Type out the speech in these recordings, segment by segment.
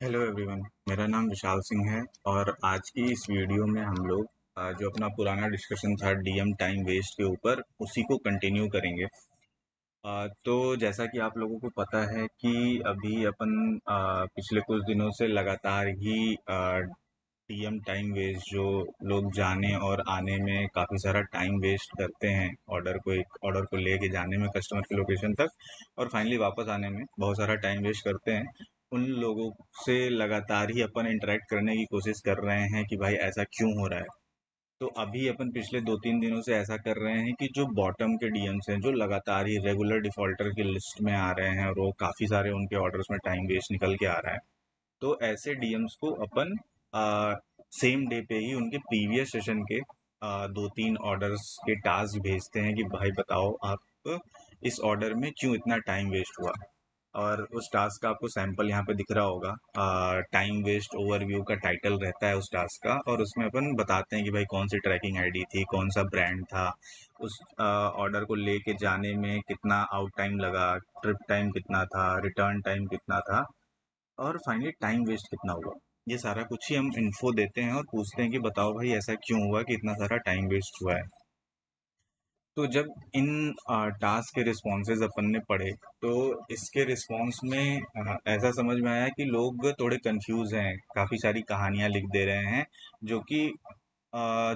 Hello everyone. मेरा नाम विशाल सिंह है और आज की इस वीडियो में हम लोग जो अपना पुराना डिस्कशन था डीएम टाइम वेस्ट के ऊपर उसी को कंटिन्यू करेंगे। तो जैसा कि आप लोगों को पता है कि अभी अपन पिछले कुछ दिनों से लगातार ही डीएम टाइम वेस्ट जो लोग जाने और आने में काफ़ी सारा टाइम वेस्ट करते हैं, एक ऑर्डर को लेके जाने में कस्टमर की लोकेशन तक और फाइनली वापस आने में बहुत सारा टाइम वेस्ट करते हैं। उन लोगों से लगातार ही अपन इंटरेक्ट करने की कोशिश कर रहे हैं कि भाई ऐसा क्यों हो रहा है। तो अभी अपन पिछले 2-3 दिनों से ऐसा कर रहे हैं कि जो बॉटम के डीएम्स हैं जो लगातार ही रेगुलर डिफॉल्टर की लिस्ट में आ रहे हैं और वो काफ़ी सारे उनके ऑर्डर्स में टाइम वेस्ट निकल के आ रहा है। तो ऐसे डीएम्स को अपन सेम डे पे ही उनके प्रीवियस सेशन के 2-3 ऑर्डर्स के टास्क भेजते हैं कि भाई बताओ आप इस ऑर्डर में क्यों इतना टाइम वेस्ट हुआ। और उस टास्क का आपको सैंपल यहाँ पे दिख रहा होगा। टाइम वेस्ट ओवरव्यू का टाइटल रहता है उस टास्क का और उसमें अपन बताते हैं कि भाई कौन सी ट्रैकिंग आईडी थी, कौन सा ब्रांड था, उस ऑर्डर को लेके जाने में कितना आउट टाइम लगा, ट्रिप टाइम कितना था, रिटर्न टाइम कितना था और फाइनली टाइम वेस्ट कितना हुआ। ये सारा कुछ ही हम इन्फो देते हैं और पूछते हैं कि बताओ भाई ऐसा क्यों हुआ कि इतना सारा टाइम वेस्ट हुआ है। तो जब इन टास्क के रिस्पॉन्सेज अपन ने पढ़े तो इसके रिस्पॉन्स में ऐसा समझ में आया कि लोग थोड़े कंफ्यूज हैं, काफ़ी सारी कहानियां लिख दे रहे हैं जो कि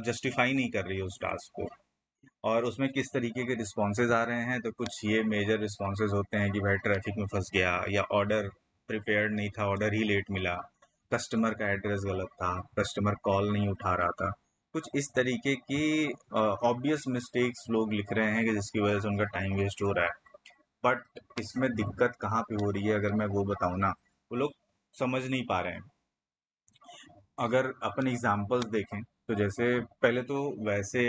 जस्टिफाई नहीं कर रही है उस टास्क को। और उसमें किस तरीके के रिस्पॉन्सेज आ रहे हैं तो कुछ ये मेजर रिस्पॉन्सेज होते हैं कि भाई ट्रैफिक में फंस गया या ऑर्डर प्रिपेयर्ड नहीं था, ऑर्डर ही लेट मिला, कस्टमर का एड्रेस गलत था, कस्टमर कॉल नहीं उठा रहा था। कुछ इस तरीके की ऑब्वियस मिस्टेक्स लोग लिख रहे हैं कि जिसकी वजह से उनका टाइम वेस्ट हो रहा है। बट इसमें दिक्कत कहाँ पे हो रही है अगर मैं वो बताऊँ ना, वो लोग समझ नहीं पा रहे हैं। अगर अपन एग्जांपल्स देखें तो जैसे पहले तो वैसे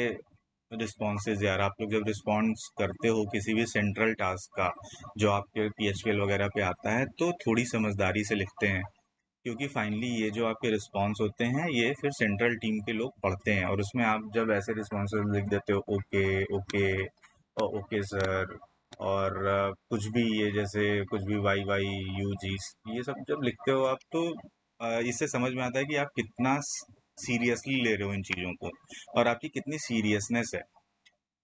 रिस्पॉन्सेज यार, आप लोग जब रिस्पॉन्स करते हो किसी भी सेंट्रल टास्क का जो आपके पीएचपीएल वगैरह पे आता है तो थोड़ी समझदारी से लिखते हैं, क्योंकि फाइनली ये जो आपके रिस्पॉन्स होते हैं ये फिर सेंट्रल टीम के लोग पढ़ते हैं और उसमें आप जब ऐसे रिस्पॉन्सेज लिख देते हो ओके ओके और ओके सर और कुछ भी ये जैसे कुछ भी वाई वाई यू जी ये सब जब लिखते हो आप तो इससे समझ में आता है कि आप कितना सीरियसली ले रहे हो इन चीज़ों को और आपकी कितनी सीरियसनेस है।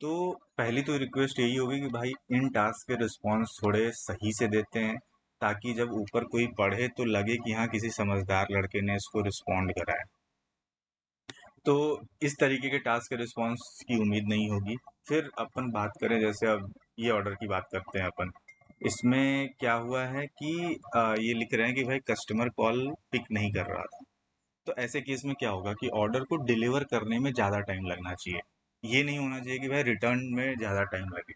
तो पहली तो रिक्वेस्ट यही होगी कि भाई इन टास्क के रिस्पॉन्स थोड़े सही से देते हैं ताकि जब ऊपर कोई पढ़े तो लगे कि हाँ किसी समझदार लड़के ने इसको रिस्पॉन्ड करा है। तो इस तरीके के टास्क के रिस्पॉन्स की उम्मीद नहीं होगी। फिर अपन बात करें जैसे अब ये ऑर्डर की बात करते हैं अपन। इसमें क्या हुआ है कि ये लिख रहे हैं कि भाई कस्टमर कॉल पिक नहीं कर रहा था। तो ऐसे केस में क्या होगा कि ऑर्डर को डिलीवर करने में ज़्यादा टाइम लगना चाहिए। ये नहीं होना चाहिए कि भाई रिटर्न में ज़्यादा टाइम लगे।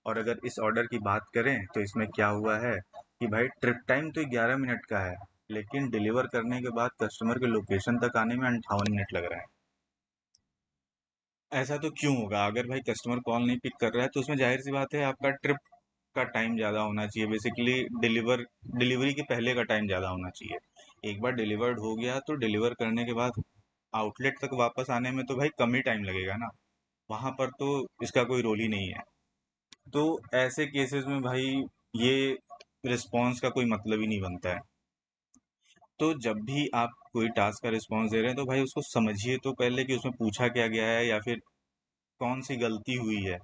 और अगर इस ऑर्डर की बात करें तो इसमें क्या हुआ है कि भाई ट्रिप टाइम तो 11 मिनट का है, लेकिन डिलीवर करने के बाद कस्टमर के लोकेशन तक आने में 58 मिनट लग रहा है। ऐसा तो क्यों होगा? अगर भाई कस्टमर कॉल नहीं पिक कर रहा है तो उसमें जाहिर सी बात है आपका ट्रिप का टाइम ज़्यादा होना चाहिए, बेसिकली डिलीवरी के पहले का टाइम ज़्यादा होना चाहिए। एक बार डिलीवर्ड हो गया तो डिलीवर करने के बाद आउटलेट तक वापस आने में तो भाई कम ही टाइम लगेगा ना, वहां पर तो इसका कोई रोल ही नहीं है। तो ऐसे केसेस में भाई ये रिस्पॉन्स का कोई मतलब ही नहीं बनता है। तो जब भी आप कोई टास्क का रिस्पॉन्स दे रहे हैं तो भाई उसको समझिए तो पहले कि उसमें पूछा क्या गया है या फिर कौन सी गलती हुई है।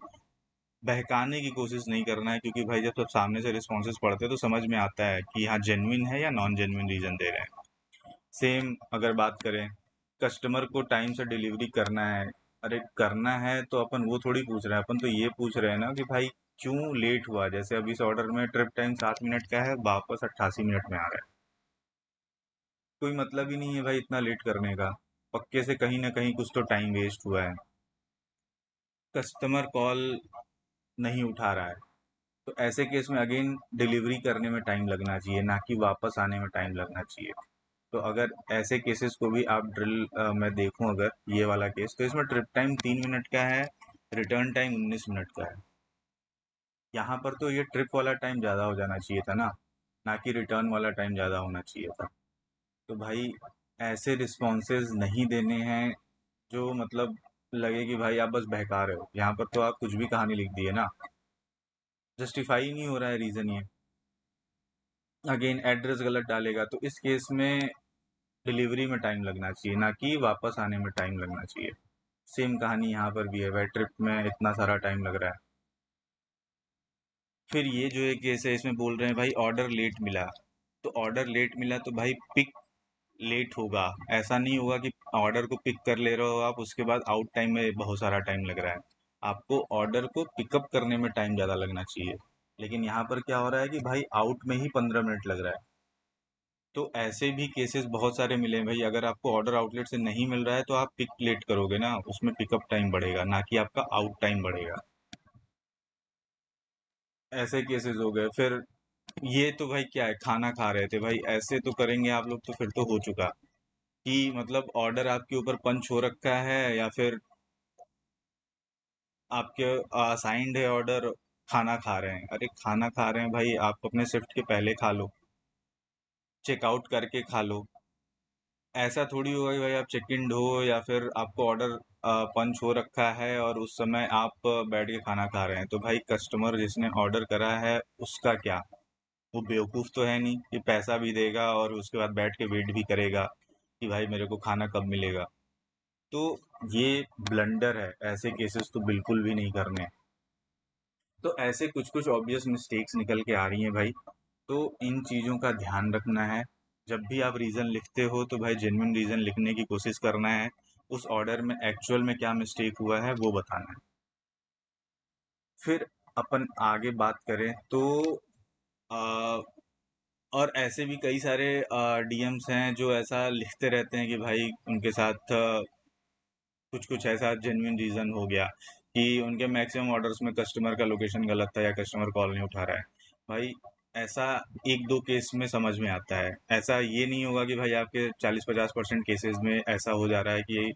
बहकाने की कोशिश नहीं करना है, क्योंकि भाई जब सब सामने से रिस्पॉन्सेज पढ़ते हैं तो समझ में आता है कि हाँ जेन्युइन है या नॉन जेन्युइन रीजन दे रहे हैं। सेम अगर बात करें, कस्टमर को टाइम से डिलीवरी करना है। अरे करना है तो अपन वो थोड़ी पूछ रहे हैं, अपन तो ये पूछ रहे हैं ना कि भाई क्यों लेट हुआ। जैसे अभी इस ऑर्डर में ट्रिप टाइम 7 मिनट का है, वापस 88 मिनट में आ रहा है। कोई मतलब ही नहीं है भाई इतना लेट करने का। पक्के से कहीं ना कहीं कुछ तो टाइम वेस्ट हुआ है। कस्टमर कॉल नहीं उठा रहा है तो ऐसे केस में अगेन डिलीवरी करने में टाइम लगना चाहिए, ना कि वापस आने में टाइम लगना चाहिए। तो अगर ऐसे केसेस को भी आप मैं देखूं, अगर ये वाला केस तो इसमें ट्रिप टाइम 3 मिनट का है, रिटर्न टाइम 19 मिनट का है। यहाँ पर तो ये ट्रिप वाला टाइम ज़्यादा हो जाना चाहिए था ना, ना कि रिटर्न वाला टाइम ज़्यादा होना चाहिए था। तो भाई ऐसे रिस्पॉन्सेज नहीं देने हैं जो मतलब लगे कि भाई आप बस बहका रहे हो। यहाँ पर तो आप कुछ भी कहानी लिख दी है ना, जस्टिफाई नहीं हो रहा है रीज़न ये। अगेन एड्रेस गलत डालेगा, तो इस केस में डिलीवरी में टाइम लगना चाहिए, ना कि वापस आने में टाइम लगना चाहिए। सेम कहानी यहाँ पर भी है भाई, ट्रिप में इतना सारा टाइम लग रहा है। फिर ये जो एक केस है, इसमें बोल रहे हैं भाई ऑर्डर लेट मिला, तो ऑर्डर लेट मिला तो भाई पिक लेट होगा। ऐसा नहीं होगा कि ऑर्डर को पिक कर ले रहे हो आप, उसके बाद आउट टाइम में बहुत सारा टाइम लग रहा है। आपको ऑर्डर को पिकअप करने में टाइम ज़्यादा लगना चाहिए, लेकिन यहाँ पर क्या हो रहा है कि भाई आउट में ही 15 मिनट लग रहा है। तो ऐसे भी केसेस बहुत सारे मिले हैं भाई। अगर आपको ऑर्डर आउटलेट से नहीं मिल रहा है तो आप पिक लेट करोगे ना, उसमें पिकअप टाइम बढ़ेगा, ना कि आपका आउट टाइम बढ़ेगा। ऐसे केसेस हो गए। फिर ये तो भाई क्या है, खाना खा रहे थे भाई, ऐसे तो करेंगे आप लोग तो फिर तो हो चुका कि मतलब ऑर्डर आपके ऊपर पंच हो रखा है, या फिर आपके असाइंड है ऑर्डर, खाना खा रहे हैं। अरे खाना खा रहे हैं भाई, आप अपने शिफ्ट के पहले खा लो, चेकआउट करके खा लो। ऐसा थोड़ी होगा कि भाई आप चेक इन हो या फिर आपको ऑर्डर पंच हो रखा है और उस समय आप बैठ के खाना खा रहे हैं, तो भाई कस्टमर जिसने ऑर्डर करा है उसका क्या? वो बेवकूफ़ तो है नहीं कि पैसा भी देगा और उसके बाद बैठ के वेट भी करेगा कि भाई मेरे को खाना कब मिलेगा। तो ये ब्लंडर है, ऐसे केसेस तो बिल्कुल भी नहीं करने। तो ऐसे कुछ कुछ ऑब्वियस मिस्टेक्स निकल के आ रही हैं भाई, तो इन चीज़ों का ध्यान रखना है। जब भी आप रीज़न लिखते हो तो भाई जेन्युइन रीज़न लिखने की कोशिश करना है, उस ऑर्डर में एक्चुअल में क्या मिस्टेक हुआ है वो बताना है। फिर अपन आगे बात करें तो आ, और ऐसे भी कई सारे डीएम्स हैं जो ऐसा लिखते रहते हैं कि भाई उनके साथ कुछ कुछ ऐसा जेन्युइन रीज़न हो गया कि उनके मैक्सिमम ऑर्डर्स में कस्टमर का लोकेशन गलत था या कस्टमर कॉल नहीं उठा रहा है। भाई ऐसा एक दो केस में समझ में आता है, ऐसा ये नहीं होगा कि भाई आपके 40-50% केसेस में ऐसा हो जा रहा है कि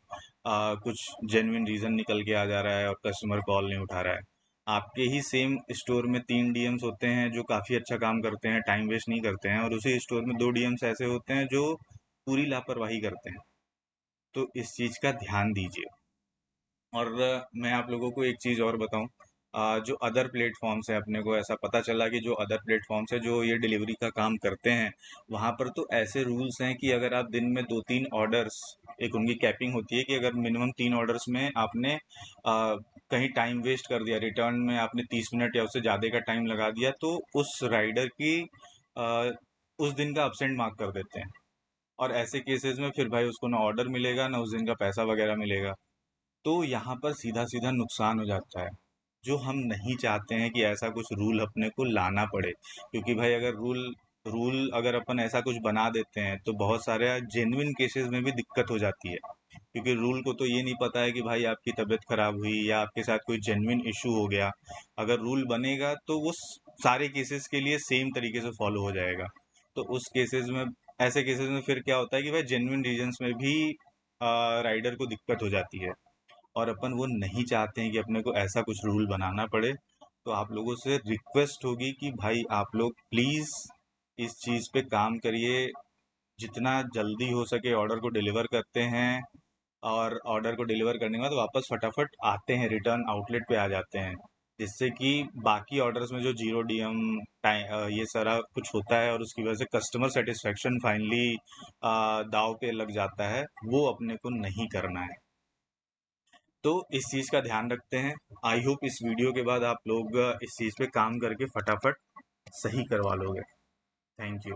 कुछ जेन्युइन रीज़न निकल के आ जा रहा है और कस्टमर कॉल नहीं उठा रहा है। आपके ही सेम स्टोर में 3 डीएम्स होते हैं जो काफ़ी अच्छा काम करते हैं, टाइम वेस्ट नहीं करते हैं, और उसी स्टोर में 2 डीएम्स ऐसे होते हैं जो पूरी लापरवाही करते हैं। तो इस चीज़ का ध्यान दीजिए। और मैं आप लोगों को एक चीज़ और बताऊं, जो अदर प्लेटफॉर्म्स हैं, अपने को ऐसा पता चला कि जो अदर प्लेटफॉर्म्स हैं जो ये डिलीवरी का काम करते हैं, वहाँ पर तो ऐसे रूल्स हैं कि अगर आप दिन में 2-3 ऑर्डर्स, एक उनकी कैपिंग होती है कि अगर मिनिमम 3 ऑर्डर्स में आपने कहीं टाइम वेस्ट कर दिया, रिटर्न में आपने 30 मिनट या उससे ज़्यादा का टाइम लगा दिया, तो उस राइडर की आ, उस दिन का अपसेंट मार्क कर देते हैं। और ऐसे केसेस में फिर भाई उसको ना ऑर्डर मिलेगा ना उस दिन का पैसा वगैरह मिलेगा। तो यहाँ पर सीधा सीधा नुकसान हो जाता है, जो हम नहीं चाहते हैं कि ऐसा कुछ रूल अपने को लाना पड़े। क्योंकि भाई अगर रूल रूल अगर अपन ऐसा कुछ बना देते हैं तो बहुत सारे जेन्युइन केसेस में भी दिक्कत हो जाती है, क्योंकि रूल को तो ये नहीं पता है कि भाई आपकी तबीयत खराब हुई या आपके साथ कोई जेन्युइन इशू हो गया। अगर रूल बनेगा तो वो सारे केसेस के लिए सेम तरीके से फॉलो हो जाएगा। तो उस केसेस में, ऐसे केसेस में फिर क्या होता है कि भाई जेन्युइन रीजंस में भी राइडर को दिक्कत हो जाती है, और अपन वो नहीं चाहते हैं कि अपने को ऐसा कुछ रूल बनाना पड़े। तो आप लोगों से रिक्वेस्ट होगी कि भाई आप लोग प्लीज़ इस चीज़ पे काम करिए, जितना जल्दी हो सके ऑर्डर को डिलीवर करते हैं, और ऑर्डर को डिलीवर करने के बाद वापस फटाफट आते हैं, रिटर्न आउटलेट पे आ जाते हैं, जिससे कि बाकी ऑर्डर्स में जो जीरो डीएम टाइम ये सारा कुछ होता है और उसकी वजह से कस्टमर सेटिस्फेक्शन फाइनली दाव पे लग जाता है, वो अपने को नहीं करना है। तो इस चीज़ का ध्यान रखते हैं। आई होप इस वीडियो के बाद आप लोग इस चीज़ पे काम करके फटाफट सही करवा लोगे। Thank you.